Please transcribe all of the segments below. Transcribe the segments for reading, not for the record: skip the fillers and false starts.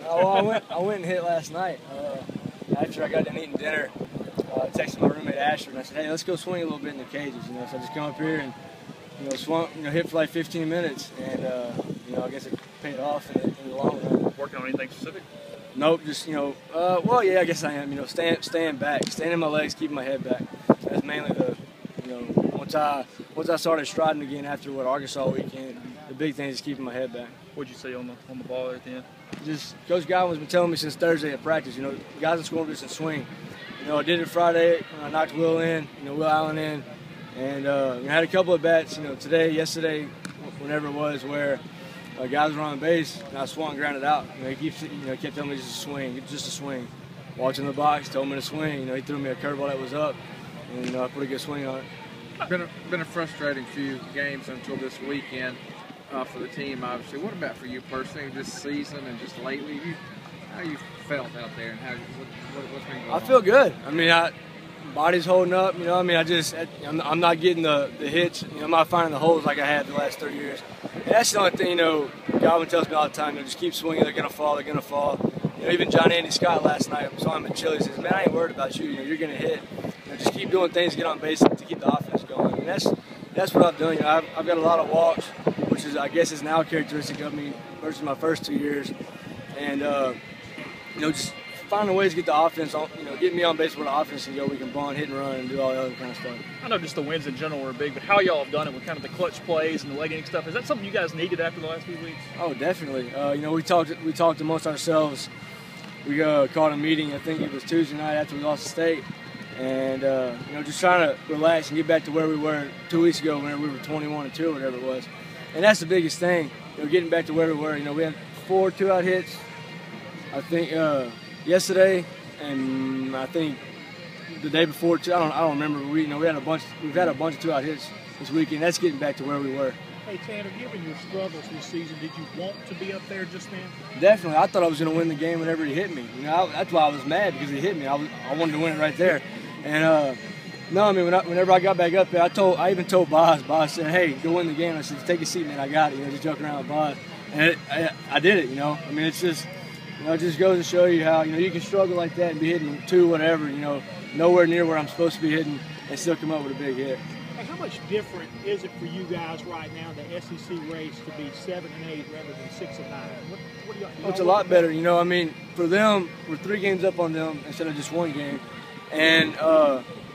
I went and hit last night. After I got done eating dinner, I texted my roommate Asher and I said, "Hey, let's go swing a little bit in the cages." So I just come up here and swung, hit for like 15 minutes, and I guess it paid off in the long run. Working on anything specific? Nope, just well, yeah, I guess I am. Staying back, staying in my legs, keeping my head back. That's mainly the, once I started striding again after Arkansas weekend, the big thing is keeping my head back. What'd you say on the ball at the end? Just Coach Godwin's been telling me since Thursday at practice. Guys in scoring distance swing. I did it Friday. I knocked Will in, Will Allen in, and I had a couple of bats. Today, yesterday, whenever it was, where guys were on base and I swung and grounded out. He kept telling me just a swing. Walked in the box, told me to swing. He threw me a curveball that was up, and I put a good swing on it. Been a frustrating few games until this weekend for the team, obviously. What about for you personally this season and just lately? How you felt out there and what's been going on? I feel good. Body's holding up. I'm not getting the hits. I'm not finding the holes like I had the last 30 years. And that's the only thing, Godwin tells me all the time, just keep swinging, they're going to fall, they're going to fall. Even John Andy Scott last night, I saw him in Chile, says, "Man, I ain't worried about you, you're going to hit. Just keep doing things to get on base to keep the offense going." And that's what I've done. I've got a lot of walks, which I guess is now a characteristic of me versus my first 2 years. And, just finding ways to get the offense on, get me on base where the offense can go. We can bond, hit and run, and do all the other kind of stuff. I know just the wins in general were big, but how y'all have done it with kind of the clutch plays and the leg inning stuff, is that something you guys needed after the last few weeks? Oh, definitely. We talked amongst ourselves. We called a meeting, I think it was Tuesday night after we lost the state, and just trying to relax and get back to where we were 2 weeks ago when we were 21-2 or whatever it was. And that's the biggest thing, getting back to where we were. We had 4 2-out hits, I think, yesterday, and I think the day before too. I don't remember. We've had a bunch of 2-out hits this weekend. That's getting back to where we were. Hey Tanner, given your struggles this season, did you want to be up there just then? Definitely. I thought I was going to win the game whenever he hit me. That's why I was mad, because he hit me. I wanted to win it right there. And whenever I got back up there, I even told Boz. Boz said, "Hey, go win the game." I said, "Take a seat, man. I got it." Just joking around with Boz, and I did it. It's just. It just goes to show you how, you can struggle like that and be hitting 2 whatever, nowhere near where I'm supposed to be hitting, and still come up with a big hit. Hey, how much different is it for you guys right now, the SEC race, to be 7-8 rather than 6-9? What do y'all It's a lot better, for them, we're 3 games up on them instead of just 1 game. And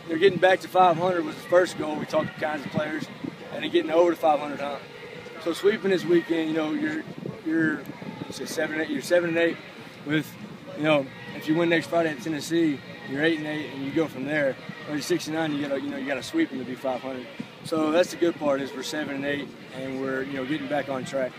they're getting back to 500 was the first goal. We talked to kinds of players, and they're getting over the 500 hump. So sweeping this weekend, you're 7-8. You're 7-8 with, if you win next Friday at Tennessee, you're 8-8, and you go from there. Or you're 6-9, you got to sweep them to be 500. So that's the good part, is we're 7-8, and we're getting back on track.